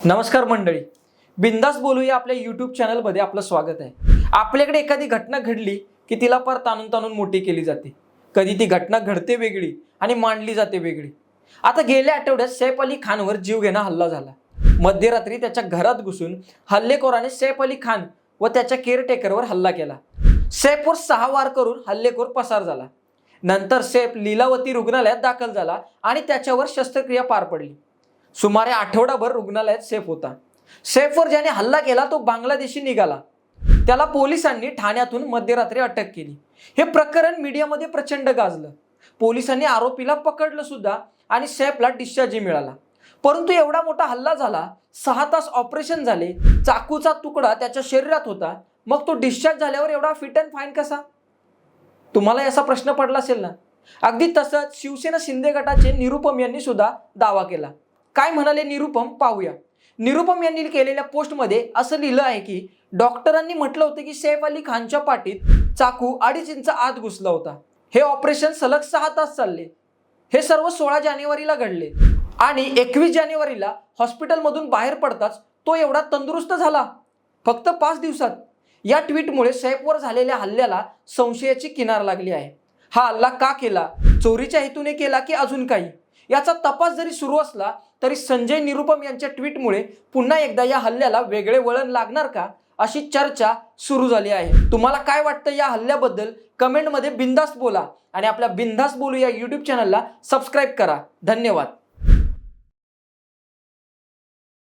नमस्कार मंडळी, बिंदास बोलूया आपल्या यूट्यूब चॅनलमध्ये आपलं स्वागत आहे। आपल्याकडे एखादी घटना घडली की तिला पर ताणून ताणून मोठी केली जाते। कधी ती घटना घडते वेगळी आणि मांडली जाते वेगळी। आता गेल्या आठवड्यात सैफ अली खानवर जीवघेणा हल्ला झाला। मध्यरात्री त्याच्या घरात घुसून हल्लेखोराने सैफ अली खान व त्याच्या केअरटेकरवर हल्ला केला। सैफवर 6 वार करून हल्लेखोर पसार झाला। नंतर सैफ लीलावती रुग्णालयात दाखल झाला आणि त्याच्यावर शस्त्रक्रिया पार पडली। सुमारे आठवडाभर रुग्णालयात सैफ होता। सैफवर ज्याने हल्ला केला तो बांगलादेशी निघाला। त्याला पोलिसांनी ठाण्यातून मध्यरात्री अटक केली। हे प्रकरण मीडियामध्ये प्रचंड गाजलं। पोलिसांनी आरोपीला पकडलं सुद्धा आणि सैफला डिस्चार्जही मिळाला। परंतु एवढा मोठा हल्ला झाला, 6 तास ऑपरेशन झाले, चाकूचा तुकडा त्याच्या शरीरात होता, मग तो डिस्चार्ज झाल्यावर एवढा फिट अँड फाईन कसा? तुम्हाला असा प्रश्न पडला असेल ना? अगदी तसंच शिवसेना शिंदे गटाचे निरुपम यांनी सुद्धा दावा केला। काय म्हणाले निरुपम पाहूया। निरुपम यांनी केलेल्या पोस्टमध्ये असं लिहिलं आहे की डॉक्टरांनी म्हटलं होतं की सैफ अली खानच्या पाठीत चाकू 2.5 इंच आत घुसला होता। हे ऑपरेशन सलग 6 तास चालले। हे सर्व 16 जानेवारीला घडले आणि 21 जानेवारीला हॉस्पिटलमधून बाहेर पडताच तो एवढा तंदुरुस्त झाला, फक्त 5 दिवसात। या ट्विटमुळे सैफवर झालेल्या हल्ल्याला संशयाची किनार लागली आहे। हा हल्ला का केला? चोरीच्या हेतूने केला की अजून काही? याचा तपास जरी सुरू असला तरी संजय निरुपम यांच्या ट्विटमुळे पुन्हा एकदा या हल्ल्याला वेगळे वळण लागणार का, अशी चर्चा सुरू झाली आहे। तुम्हाला काय वाटतं या हल्ल्याबद्दल? कमेंटमध्ये बिंदास बोला आणि आपल्या बिंदास बोलू या यूट्यूब चॅनलला सबस्क्राईब करा। धन्यवाद।